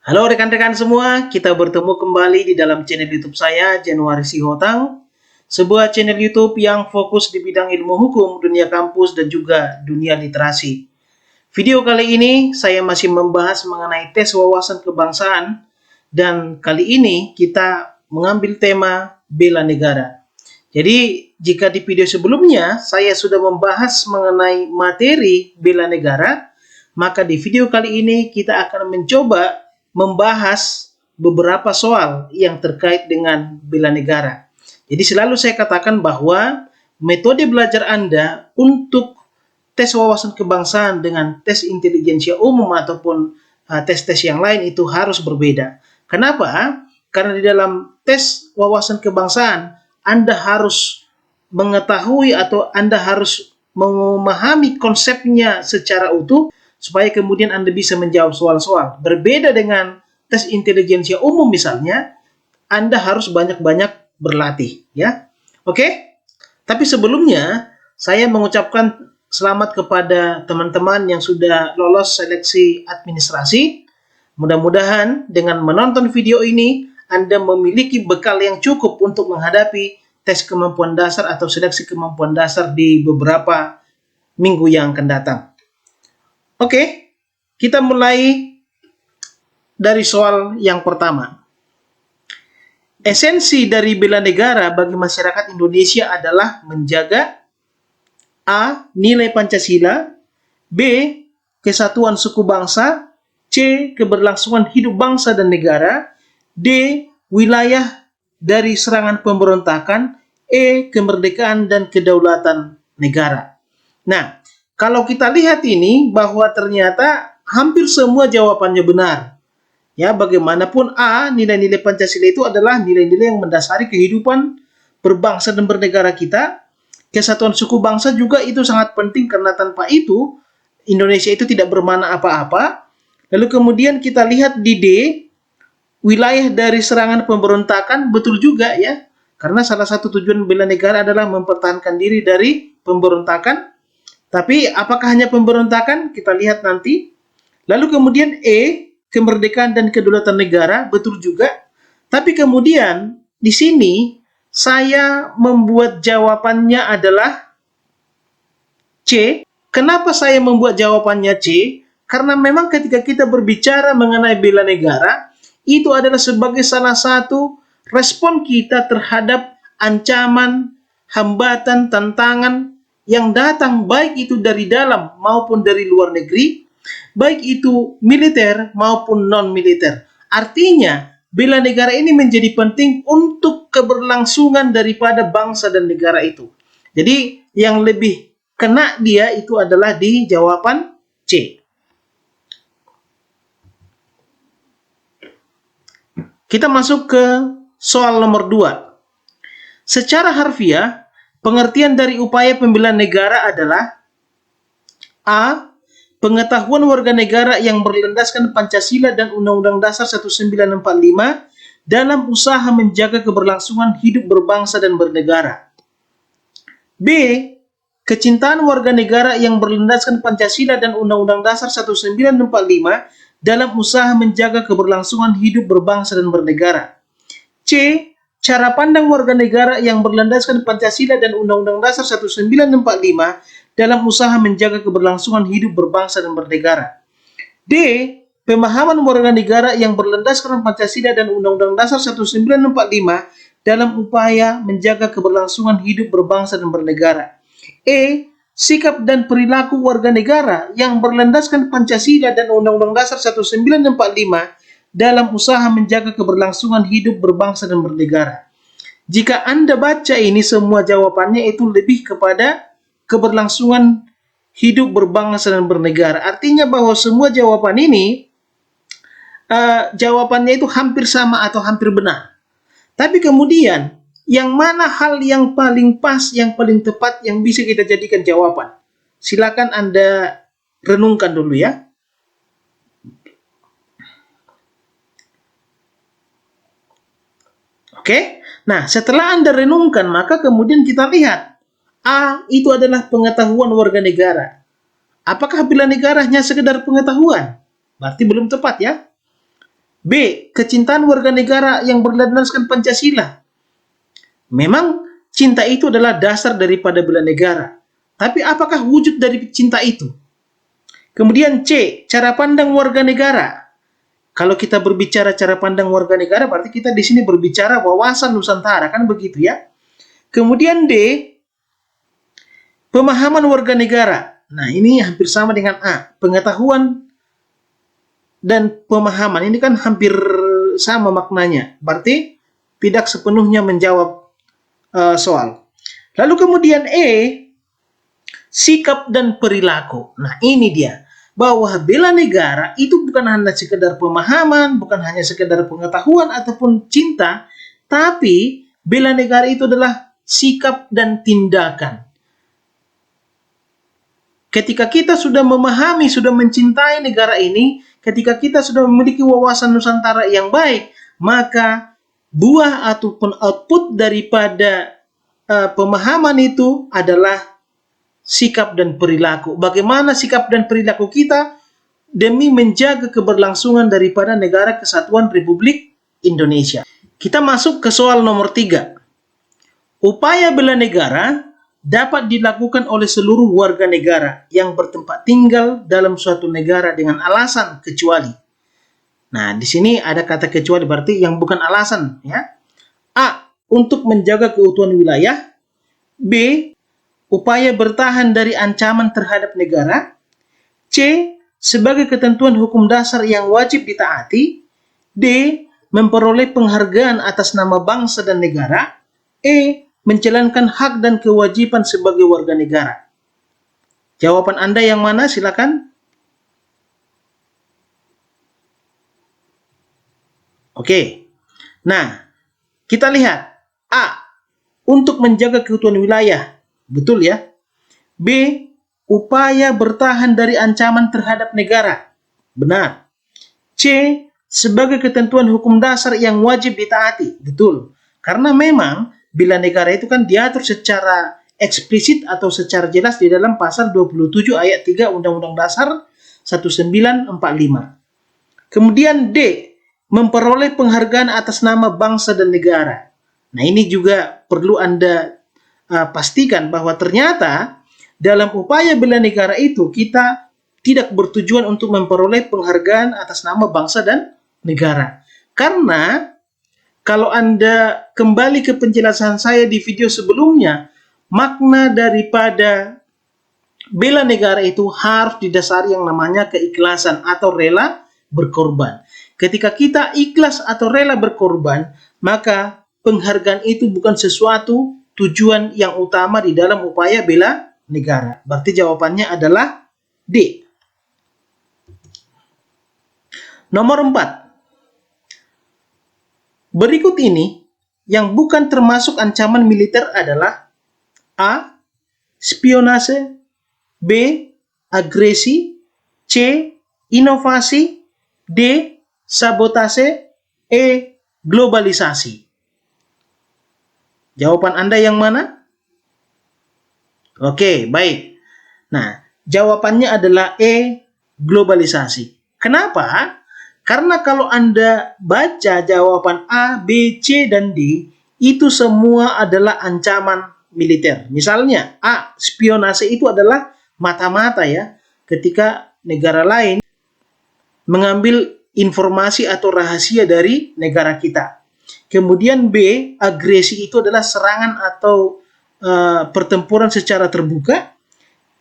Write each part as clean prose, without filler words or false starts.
Halo rekan-rekan semua, kita bertemu kembali di dalam channel YouTube saya, Januari Sihotang, sebuah channel YouTube yang fokus di bidang ilmu hukum, dunia kampus, dan juga dunia literasi. Video kali ini saya masih membahas mengenai tes wawasan kebangsaan, dan kali ini kita mengambil tema bela negara. Jadi, jika di video sebelumnya saya sudah membahas mengenai materi bela negara, maka di video kali ini kita akan mencoba membahas beberapa soal yang terkait dengan bela negara. Jadi selalu saya katakan bahwa metode belajar Anda untuk tes wawasan kebangsaan dengan tes intelijensia umum ataupun tes-tes yang lain itu harus berbeda. Kenapa? Karena di dalam tes wawasan kebangsaan Anda harus mengetahui atau Anda harus memahami konsepnya secara utuh supaya kemudian Anda bisa menjawab soal-soal. Berbeda dengan tes intelijensia umum misalnya, Anda harus banyak-banyak berlatih, ya. Oke? Tapi sebelumnya saya mengucapkan selamat kepada teman-teman yang sudah lolos seleksi administrasi. Mudah-mudahan dengan menonton video ini Anda memiliki bekal yang cukup untuk menghadapi tes kemampuan dasar atau seleksi kemampuan dasar di beberapa minggu yang akan datang. Oke, kita mulai dari soal yang pertama. Esensi dari bela negara bagi masyarakat Indonesia adalah menjaga A. Nilai Pancasila, B. Kesatuan suku bangsa, C. Keberlangsungan hidup bangsa dan negara, D. Wilayah dari serangan pemberontakan, E. Kemerdekaan dan kedaulatan negara. Nah, kalau kita lihat ini bahwa ternyata hampir semua jawabannya benar. Ya, bagaimanapun A, nilai-nilai Pancasila itu adalah nilai-nilai yang mendasari kehidupan berbangsa dan bernegara kita. Kesatuan suku bangsa juga itu sangat penting karena tanpa itu Indonesia itu tidak bermakna apa-apa. Lalu kemudian kita lihat di D, wilayah dari serangan pemberontakan, betul juga ya. Karena salah satu tujuan bela negara adalah mempertahankan diri dari pemberontakan. Tapi apakah hanya pemberontakan? Kita lihat nanti. Lalu kemudian E, kemerdekaan dan kedaulatan negara, betul juga. Tapi kemudian di sini saya membuat jawabannya adalah C. Kenapa saya membuat jawabannya C? Karena memang ketika kita berbicara mengenai bela negara, itu adalah sebagai salah satu respon kita terhadap ancaman, hambatan, tantangan yang datang baik itu dari dalam maupun dari luar negeri, baik itu militer maupun non-militer. Artinya, bela negara ini menjadi penting untuk keberlangsungan daripada bangsa dan negara itu. Jadi, yang lebih kena dia itu adalah di jawaban C. Kita masuk ke soal nomor 2. Secara harfiah, pengertian dari upaya pembelaan negara adalah A. Pengetahuan warga negara yang berlandaskan Pancasila dan Undang-Undang Dasar 1945 dalam usaha menjaga keberlangsungan hidup berbangsa dan bernegara. B. Kecintaan warga negara yang berlandaskan Pancasila dan Undang-Undang Dasar 1945 dalam usaha menjaga keberlangsungan hidup berbangsa dan bernegara. C. Cara pandang warga negara yang berlandaskan Pancasila dan Undang-Undang Dasar 1945 dalam usaha menjaga keberlangsungan hidup berbangsa dan bernegara. D. Pemahaman warga negara yang berlandaskan Pancasila dan Undang-Undang Dasar 1945 dalam upaya menjaga keberlangsungan hidup berbangsa dan bernegara. E. Sikap dan perilaku warga negara yang berlandaskan Pancasila dan Undang-Undang Dasar 1945 dalam usaha menjaga keberlangsungan hidup berbangsa dan bernegara. Jika Anda baca ini semua jawabannya itu lebih kepada keberlangsungan hidup berbangsa dan bernegara. Artinya bahwa semua jawaban ini jawabannya itu hampir sama atau hampir benar. Tapi kemudian yang mana hal yang paling pas, yang paling tepat yang bisa kita jadikan jawaban? Silakan Anda renungkan dulu ya. Oke. Nah, setelah Anda renungkan, maka kemudian kita lihat A itu adalah pengetahuan warga negara. Apakah bela negara hanya sekedar pengetahuan? Berarti belum tepat ya. B. Kecintaan warga negara yang berlandaskan Pancasila. Memang cinta itu adalah dasar daripada bela negara. Tapi apakah wujud dari cinta itu? Kemudian C. Cara pandang warga negara. Kalau kita berbicara cara pandang warga negara, berarti kita di sini berbicara wawasan Nusantara, kan begitu ya? Kemudian D. Pemahaman warga negara. Nah, ini hampir sama dengan A. Pengetahuan dan pemahaman. Ini kan hampir sama maknanya. Berarti tidak sepenuhnya menjawab soal. Lalu kemudian E. Sikap dan perilaku. Nah, ini dia. Bahwa bela negara itu bukan hanya sekedar pemahaman, bukan hanya sekedar pengetahuan ataupun cinta, tapi bela negara itu adalah sikap dan tindakan. Ketika kita sudah memahami, sudah mencintai negara ini, ketika kita sudah memiliki wawasan Nusantara yang baik, maka buah ataupun output daripada pemahaman itu adalah sikap dan perilaku. Bagaimana sikap dan perilaku kita demi menjaga keberlangsungan daripada Negara Kesatuan Republik Indonesia. Kita masuk ke soal nomor 3. Upaya bela negara dapat dilakukan oleh seluruh warga negara yang bertempat tinggal dalam suatu negara dengan alasan kecuali. Nah, di sini ada kata kecuali, berarti yang bukan alasan, ya. A. Untuk menjaga keutuhan wilayah. B. Upaya bertahan dari ancaman terhadap negara. C. Sebagai ketentuan hukum dasar yang wajib ditaati. D. Memperoleh penghargaan atas nama bangsa dan negara. E. Menjalankan hak dan kewajiban sebagai warga negara. Jawaban Anda yang mana? Silakan. Oke. Nah, kita lihat. A. Untuk menjaga keutuhan wilayah. Betul ya. B. Upaya bertahan dari ancaman terhadap negara. Benar. C. Sebagai ketentuan hukum dasar yang wajib ditaati. Betul. Karena memang bela negara itu kan diatur secara eksplisit atau secara jelas di dalam pasal 27 ayat 3 Undang-Undang Dasar 1945. Kemudian D. Memperoleh penghargaan atas nama bangsa dan negara. Nah, ini juga perlu Anda pastikan bahwa ternyata dalam upaya bela negara itu kita tidak bertujuan untuk memperoleh penghargaan atas nama bangsa dan negara. Karena kalau Anda kembali ke penjelasan saya di video sebelumnya, makna daripada bela negara itu harus didasari yang namanya keikhlasan atau rela berkorban. Ketika kita ikhlas atau rela berkorban, maka penghargaan itu bukan sesuatu tujuan yang utama di dalam upaya bela negara. Berarti jawabannya adalah D. Nomor 4. Berikut ini yang bukan termasuk ancaman militer adalah A. Spionase. B. Agresi. C. Inovasi. D. Sabotase. E. Globalisasi. Jawaban Anda yang mana? Oke, baik. Nah, jawabannya adalah E. Globalisasi. Kenapa? Karena kalau Anda baca jawaban A, B, C, dan D, itu semua adalah ancaman militer. Misalnya, A, spionase itu adalah mata-mata ya, ketika negara lain mengambil informasi atau rahasia dari negara kita. Kemudian B, agresi itu adalah serangan atau pertempuran secara terbuka.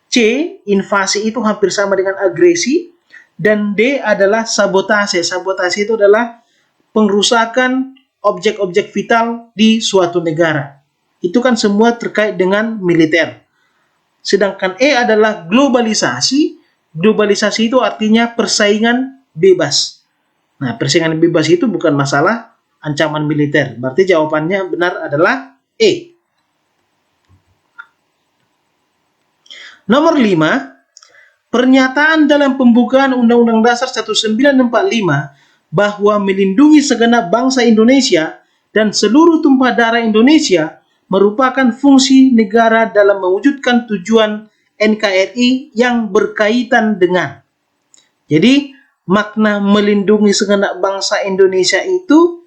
C, invasi itu hampir sama dengan agresi. Dan D adalah sabotase. Sabotase itu adalah pengrusakan objek-objek vital di suatu negara. Itu kan semua terkait dengan militer. Sedangkan E adalah globalisasi. Globalisasi itu artinya persaingan bebas. Nah, persaingan bebas itu bukan masalah ancaman militer. Berarti jawabannya benar adalah E. Nomor 5. Pernyataan dalam pembukaan Undang-Undang Dasar 1945 bahwa melindungi segenap bangsa Indonesia dan seluruh tumpah darah Indonesia merupakan fungsi negara dalam mewujudkan tujuan NKRI yang berkaitan dengan. Jadi, makna melindungi segenap bangsa Indonesia itu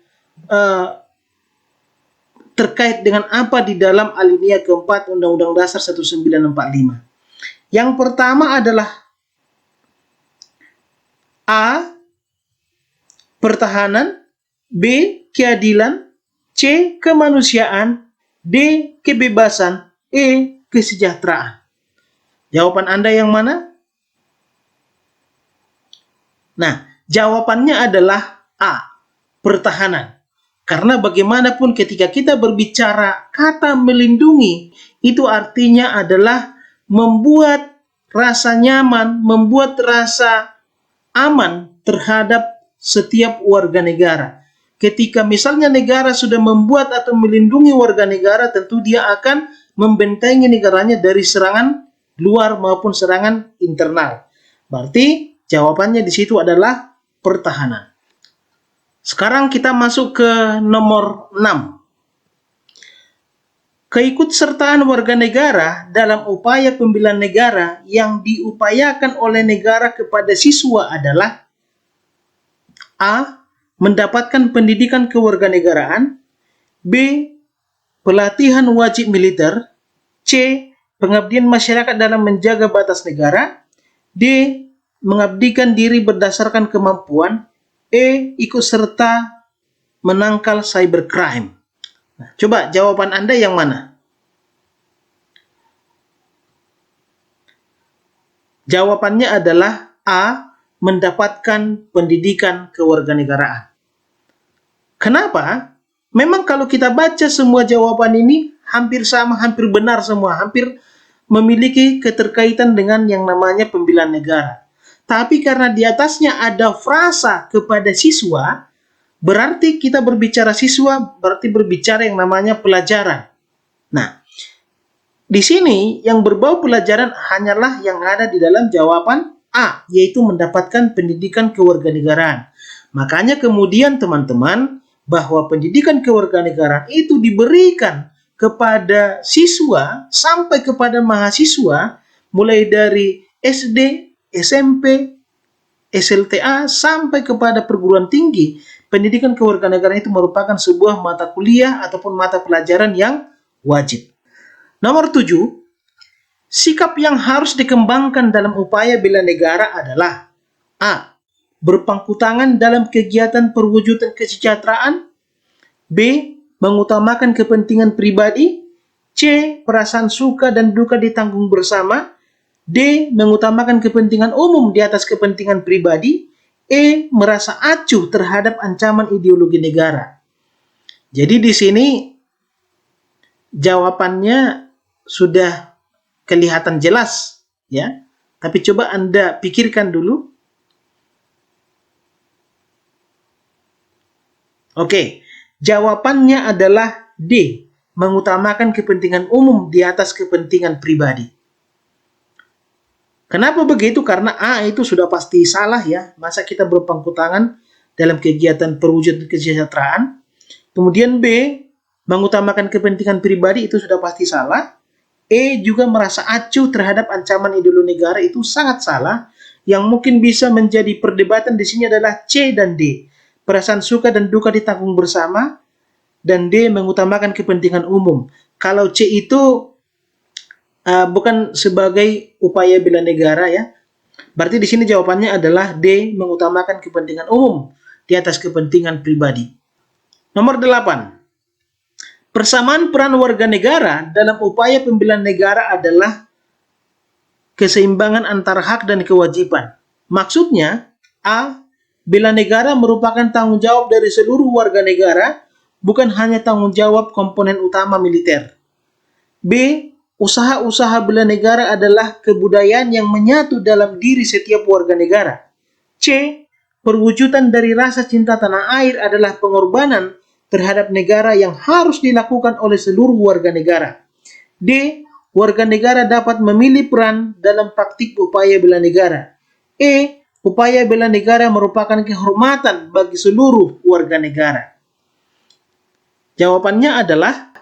terkait dengan apa di dalam alinea keempat Undang-Undang Dasar 1945. Yang pertama adalah A. Pertahanan, B. Keadilan, C. Kemanusiaan, D. Kebebasan, E. Kesejahteraan. Jawaban Anda yang mana? Nah, jawabannya adalah A. Pertahanan. Karena bagaimanapun ketika kita berbicara kata melindungi, itu artinya adalah membuat rasa nyaman, membuat rasa aman terhadap setiap warga negara. Ketika misalnya negara sudah membuat atau melindungi warga negara, tentu dia akan membentengi negaranya dari serangan luar maupun serangan internal. Berarti jawabannya di situ adalah pertahanan. Sekarang kita masuk ke nomor 6. Keikutsertaan warga negara dalam upaya pembelian negara yang diupayakan oleh negara kepada siswa adalah A. Mendapatkan pendidikan kewarganegaraan, B. Pelatihan wajib militer, C. Pengabdian masyarakat dalam menjaga batas negara, D. Mengabdikan diri berdasarkan kemampuan, E. Ikut serta menangkal cybercrime. Nah, coba jawaban Anda yang mana? Jawabannya adalah A. Mendapatkan pendidikan kewarganegaraan. Kenapa? Memang kalau kita baca semua jawaban ini hampir sama, hampir benar semua, hampir memiliki keterkaitan dengan yang namanya pembelian negara. Tapi karena di atasnya ada frasa kepada siswa, berarti kita berbicara siswa, berarti berbicara yang namanya pelajaran. Nah, di sini yang berbau pelajaran hanyalah yang ada di dalam jawaban A, yaitu mendapatkan pendidikan kewarganegaraan. Makanya kemudian teman-teman, bahwa pendidikan kewarganegaraan itu diberikan kepada siswa sampai kepada mahasiswa, mulai dari SD, SMP, SLTA, sampai kepada perguruan tinggi. Pendidikan kewarganegaraan itu merupakan sebuah mata kuliah ataupun mata pelajaran yang wajib. Nomor 7, sikap yang harus dikembangkan dalam upaya bela negara adalah A. Berpangku tangan dalam kegiatan perwujudan kesejahteraan, B. Mengutamakan kepentingan pribadi, C. Perasaan suka dan duka ditanggung bersama, D. Mengutamakan kepentingan umum di atas kepentingan pribadi, E. Merasa acuh terhadap ancaman ideologi negara. Jadi di sini jawabannya sudah kelihatan jelas, ya. Tapi coba Anda pikirkan dulu. Oke, jawabannya adalah D. Mengutamakan kepentingan umum di atas kepentingan pribadi. Kenapa begitu? Karena A itu sudah pasti salah, ya. Masa kita berpangku tangan dalam kegiatan perwujudan kesejahteraan. Kemudian B, mengutamakan kepentingan pribadi, itu sudah pasti salah. E juga merasa acuh terhadap ancaman ideologi negara, itu sangat salah. Yang mungkin bisa menjadi perdebatan di sini adalah C dan D. Perasaan suka dan duka ditanggung bersama, dan D mengutamakan kepentingan umum. Kalau C itu bukan sebagai upaya bela negara, ya. Berarti di sini jawabannya adalah D, mengutamakan kepentingan umum di atas kepentingan pribadi. Nomor 8. Persamaan peran warga negara dalam upaya pembelaan negara adalah keseimbangan antara hak dan kewajiban. Maksudnya, A. Bela negara merupakan tanggung jawab dari seluruh warga negara, bukan hanya tanggung jawab komponen utama militer. B. Usaha-usaha bela negara adalah kebudayaan yang menyatu dalam diri setiap warga negara. C. Perwujudan dari rasa cinta tanah air adalah pengorbanan terhadap negara yang harus dilakukan oleh seluruh warga negara. D. Warga negara dapat memilih peran dalam praktik upaya bela negara. E. Upaya bela negara merupakan kehormatan bagi seluruh warga negara. Jawabannya adalah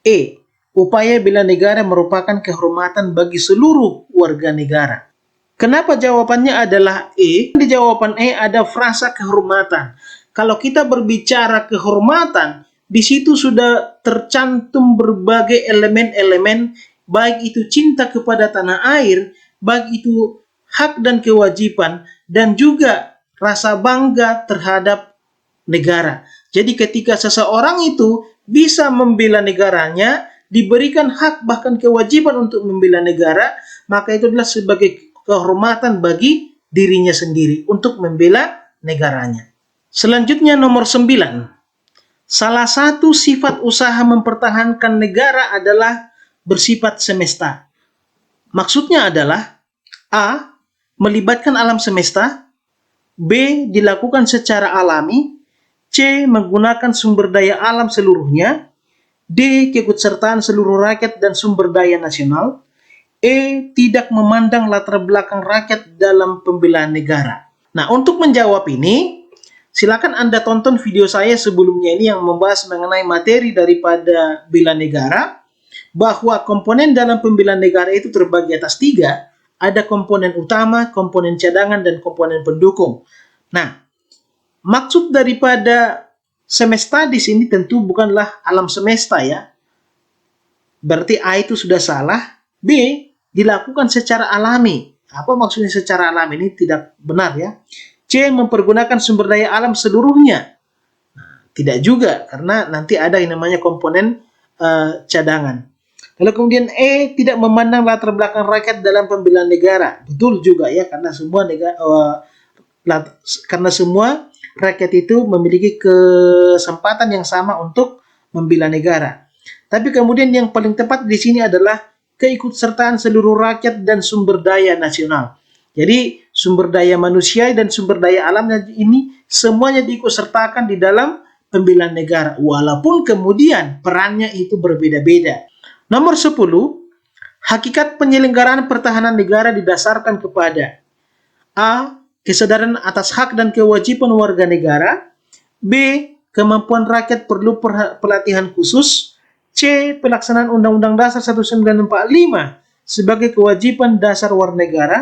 E. Upaya bela negara merupakan kehormatan bagi seluruh warga negara. Kenapa jawabannya adalah E? Di jawaban E ada frasa kehormatan. Kalau kita berbicara kehormatan, di situ sudah tercantum berbagai elemen-elemen, baik itu cinta kepada tanah air, baik itu hak dan kewajiban, dan juga rasa bangga terhadap negara. Jadi ketika seseorang itu bisa membela negaranya, diberikan hak bahkan kewajiban untuk membela negara, maka itu adalah sebagai kehormatan bagi dirinya sendiri untuk membela negaranya. Selanjutnya nomor 9. Salah satu sifat usaha mempertahankan negara adalah bersifat semesta. Maksudnya adalah A. Melibatkan alam semesta, B. Dilakukan secara alami, C. Menggunakan sumber daya alam seluruhnya, D. Keikutsertaan seluruh rakyat dan sumber daya nasional, E. Tidak memandang latar belakang rakyat dalam pembelaan negara. Nah, untuk menjawab ini, silakan Anda tonton video saya sebelumnya ini yang membahas mengenai materi daripada bela negara, bahwa komponen dalam pembelaan negara itu terbagi atas 3, ada komponen utama, komponen cadangan, dan komponen pendukung. Nah, maksud daripada semesta di sini tentu bukanlah alam semesta ya. Berarti A itu sudah salah. B, dilakukan secara alami. Apa maksudnya secara alami? Ini tidak benar ya. C, mempergunakan sumber daya alam seluruhnya. Nah, tidak juga, karena nanti ada yang namanya komponen cadangan. Lalu kemudian E, tidak memandang latar belakang rakyat dalam pembelaan negara. Betul juga ya, karena semua rakyat itu memiliki kesempatan yang sama untuk membela negara. Tapi kemudian yang paling tepat di sini adalah keikutsertaan seluruh rakyat dan sumber daya nasional. Jadi sumber daya manusia dan sumber daya alamnya ini semuanya diikutsertakan di dalam pembelaan negara, walaupun kemudian perannya itu berbeda-beda. Nomor 10, hakikat penyelenggaraan pertahanan negara didasarkan kepada A. Kesadaran atas hak dan kewajiban warga negara, B. Kemampuan rakyat perlu pelatihan khusus, C. Pelaksanaan Undang-Undang Dasar 1945 sebagai kewajiban dasar warga negara,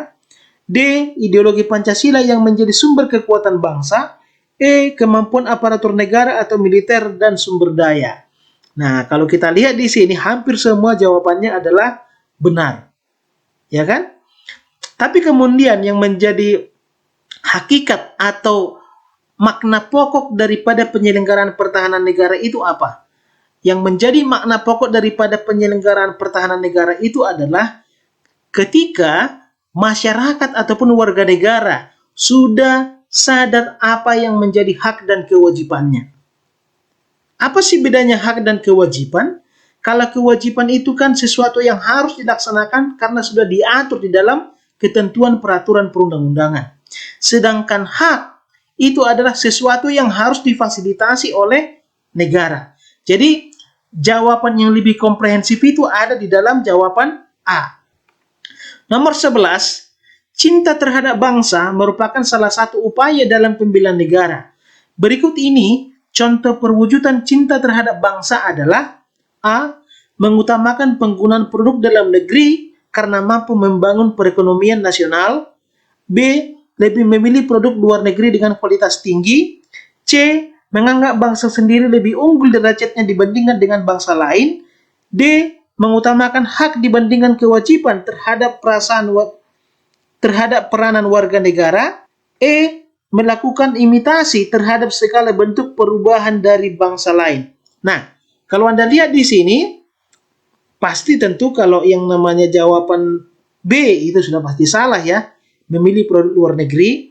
D. Ideologi Pancasila yang menjadi sumber kekuatan bangsa, E. Kemampuan aparatur negara atau militer dan sumber daya. Nah, kalau kita lihat di sini hampir semua jawabannya adalah benar. Ya kan? Tapi kemudian yang menjadi hakikat atau makna pokok daripada penyelenggaraan pertahanan negara itu apa? Yang menjadi makna pokok daripada penyelenggaraan pertahanan negara itu adalah ketika masyarakat ataupun warga negara sudah sadar apa yang menjadi hak dan kewajibannya. Apa sih bedanya hak dan kewajiban? Kalau kewajiban itu kan sesuatu yang harus dilaksanakan karena sudah diatur di dalam ketentuan peraturan perundang-undangan. Sedangkan hak itu adalah sesuatu yang harus difasilitasi oleh negara. Jadi jawaban yang lebih komprehensif itu ada di dalam jawaban A. Nomor 11, cinta terhadap bangsa merupakan salah satu upaya dalam pembelaan negara. Berikut ini contoh perwujudan cinta terhadap bangsa adalah A. Mengutamakan penggunaan produk dalam negeri karena mampu membangun perekonomian nasional, B. Lebih memilih produk luar negeri dengan kualitas tinggi, C. Menganggap bangsa sendiri lebih unggul derajatnya dibandingkan dengan bangsa lain, D. Mengutamakan hak dibandingkan kewajiban terhadap peranan warga negara, E. Melakukan imitasi terhadap segala bentuk perubahan dari bangsa lain. Nah, kalau Anda lihat di sini, pasti tentu kalau yang namanya jawaban B itu sudah pasti salah ya. Memilih produk luar negeri.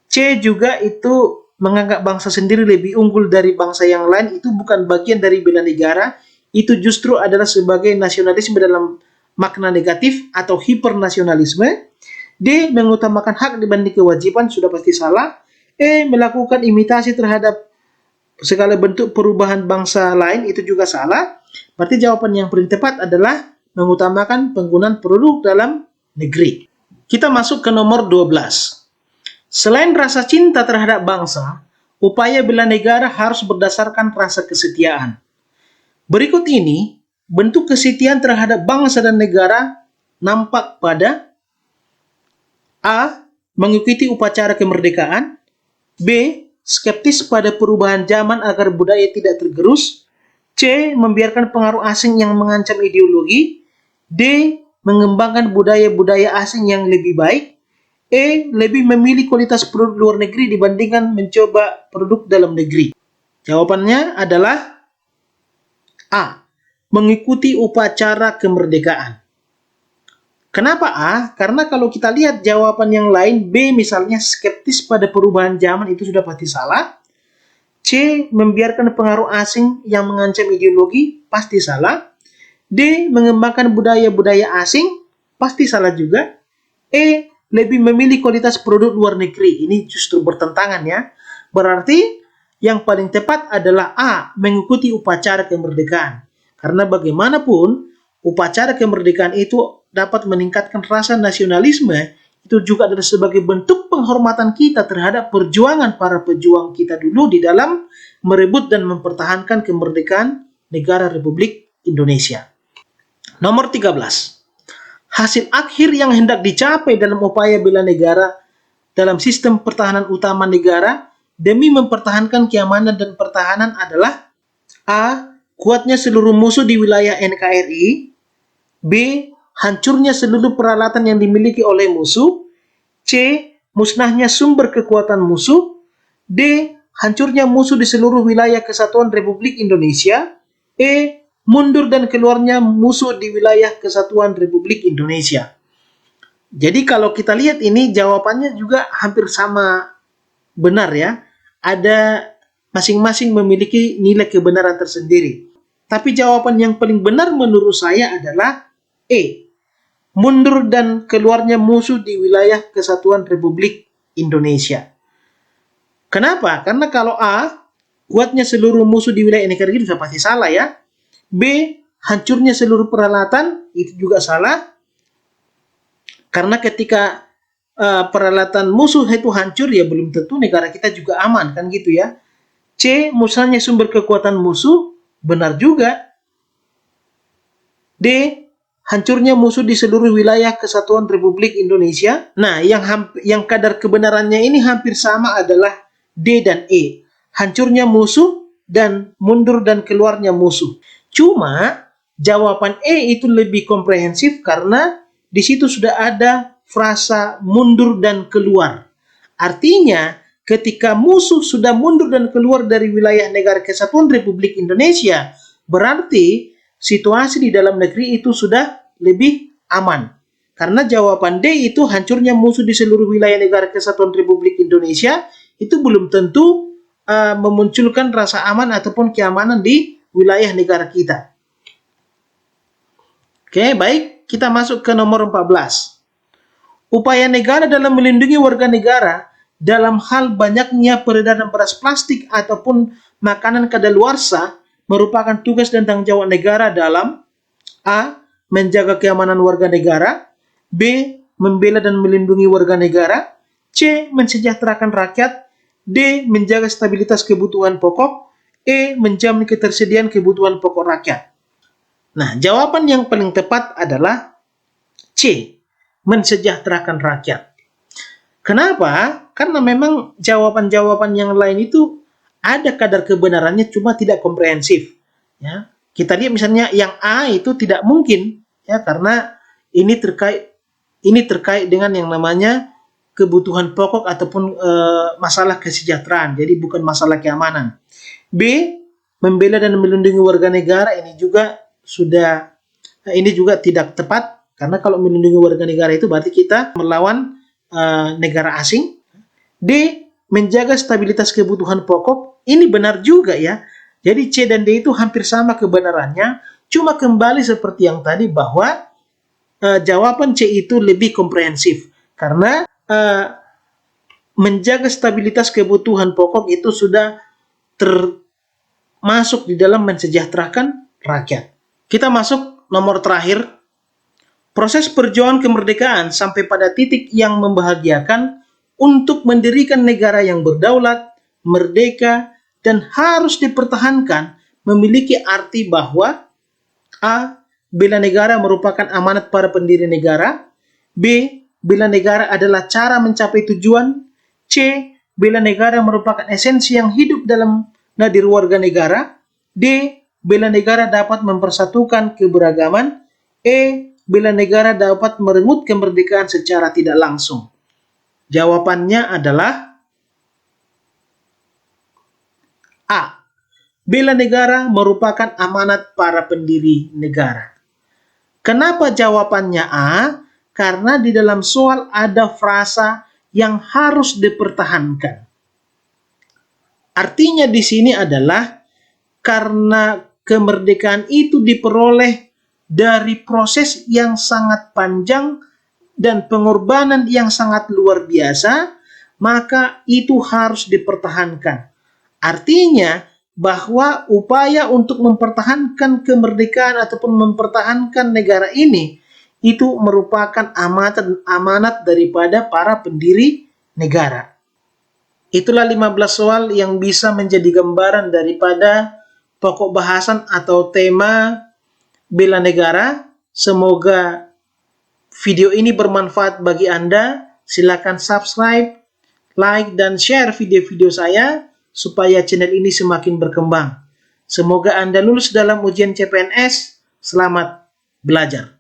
C juga itu menganggap bangsa sendiri lebih unggul dari bangsa yang lain, itu bukan bagian dari bela negara, itu justru adalah sebagai nasionalisme dalam makna negatif atau hipernasionalisme. D. Mengutamakan hak dibanding kewajiban, sudah pasti salah. E. Melakukan imitasi terhadap segala bentuk perubahan bangsa lain, itu juga salah. Berarti jawaban yang paling tepat adalah mengutamakan penggunaan produk dalam negeri. Kita masuk ke nomor 12. Selain rasa cinta terhadap bangsa, upaya bela negara harus berdasarkan rasa kesetiaan. Berikut ini, bentuk kesetiaan terhadap bangsa dan negara nampak pada A. Mengikuti upacara kemerdekaan. B. Skeptis pada perubahan zaman agar budaya tidak tergerus. C. Membiarkan pengaruh asing yang mengancam ideologi. D. Mengembangkan budaya-budaya asing yang lebih baik. E. Lebih memilih kualitas produk luar negeri dibandingkan mencoba produk dalam negeri. Jawabannya adalah A. Mengikuti upacara kemerdekaan. Kenapa A? Karena kalau kita lihat jawaban yang lain, B misalnya skeptis pada perubahan zaman, itu sudah pasti salah. C. Membiarkan pengaruh asing yang mengancam ideologi, pasti salah. D. Mengembangkan budaya-budaya asing, pasti salah juga. E. Lebih memilih kualitas produk luar negeri, ini justru bertentangan ya. Berarti yang paling tepat adalah A. Mengikuti upacara kemerdekaan. Karena bagaimanapun, upacara kemerdekaan itu dapat meningkatkan rasa nasionalisme, itu juga adalah sebagai bentuk penghormatan kita terhadap perjuangan para pejuang kita dulu di dalam merebut dan mempertahankan kemerdekaan negara Republik Indonesia. Nomor 13. Hasil akhir yang hendak dicapai dalam upaya bela negara dalam sistem pertahanan utama negara demi mempertahankan keamanan dan pertahanan adalah A. Kuatnya seluruh musuh di wilayah NKRI. B. Hancurnya seluruh peralatan yang dimiliki oleh musuh. C. Musnahnya sumber kekuatan musuh. D. Hancurnya musuh di seluruh wilayah kesatuan Republik Indonesia. E. Mundur dan keluarnya musuh di wilayah kesatuan Republik Indonesia. Jadi kalau kita lihat ini jawabannya juga hampir sama benar ya. Ada masing-masing memiliki nilai kebenaran tersendiri. Tapi jawaban yang paling benar menurut saya adalah E. Mundur dan keluarnya musuh di wilayah kesatuan Republik Indonesia. Kenapa? Karena kalau A, kuatnya seluruh musuh di wilayah NKRI itu sudah pasti salah ya. B, hancurnya seluruh peralatan, itu juga salah. Karena ketika peralatan musuh itu hancur, ya belum tentu negara kita juga aman, kan gitu ya. C, musnahnya sumber kekuatan musuh, benar juga. D, hancurnya musuh di seluruh wilayah kesatuan Republik Indonesia. Nah, yang kadar kebenarannya ini hampir sama adalah D dan E. Hancurnya musuh dan mundur dan keluarnya musuh. Cuma jawaban E itu lebih komprehensif karena di situ sudah ada frasa mundur dan keluar. Artinya, ketika musuh sudah mundur dan keluar dari wilayah negara kesatuan Republik Indonesia, berarti situasi di dalam negeri itu sudah lebih aman. Karena jawaban D itu hancurnya musuh di seluruh wilayah negara kesatuan Republik Indonesia itu belum tentu memunculkan rasa aman ataupun keamanan di wilayah negara kita. Oke, baik. Kita masuk ke nomor 14. Upaya negara dalam melindungi warga negara dalam hal banyaknya peredaran beras plastik ataupun makanan kadaluarsa merupakan tugas dan tanggung jawab negara dalam A. Menjaga keamanan warga negara. B. Membela dan melindungi warga negara. C. Mensejahterakan rakyat. D. Menjaga stabilitas kebutuhan pokok. E. Menjamin ketersediaan kebutuhan pokok rakyat. Nah, jawaban yang paling tepat adalah C. Mensejahterakan rakyat. Kenapa? Karena memang jawaban-jawaban yang lain itu ada kadar kebenarannya cuma tidak komprehensif. Ya. Kita lihat misalnya yang A itu tidak mungkin ya karena ini terkait dengan yang namanya kebutuhan pokok ataupun masalah kesejahteraan. Jadi bukan masalah keamanan. B, membela dan melindungi warga negara ini juga tidak tepat karena kalau melindungi warga negara itu berarti kita melawan negara asing. D, menjaga stabilitas kebutuhan pokok. Ini benar juga ya. Jadi C dan D itu hampir sama kebenarannya, cuma kembali seperti yang tadi bahwa jawaban C itu lebih komprehensif karena menjaga stabilitas kebutuhan pokok itu sudah termasuk di dalam mensejahterakan rakyat. Kita masuk nomor terakhir. Proses perjuangan kemerdekaan sampai pada titik yang membahagiakan untuk mendirikan negara yang berdaulat, merdeka, dan harus dipertahankan memiliki arti bahwa A. Bela negara merupakan amanat para pendiri negara. B. bela negara adalah cara mencapai tujuan. C. Bela negara merupakan esensi yang hidup dalam nadir warga negara. D. Bela negara dapat mempersatukan keberagaman. E. Bela negara dapat merenggut kemerdekaan secara tidak langsung. Jawabannya adalah A. Bela negara merupakan amanat para pendiri negara. Kenapa jawabannya A? Karena di dalam soal ada frasa yang harus dipertahankan. Artinya di sini adalah karena kemerdekaan itu diperoleh dari proses yang sangat panjang dan pengorbanan yang sangat luar biasa, maka itu harus dipertahankan. Artinya bahwa upaya untuk mempertahankan kemerdekaan ataupun mempertahankan negara ini itu merupakan amanat daripada para pendiri negara. Itulah 15 soal yang bisa menjadi gambaran daripada pokok bahasan atau tema bela negara. Semoga video ini bermanfaat bagi Anda. Silakan subscribe, like, dan share video-video saya supaya channel ini semakin berkembang. Semoga Anda lulus dalam ujian CPNS. Selamat belajar.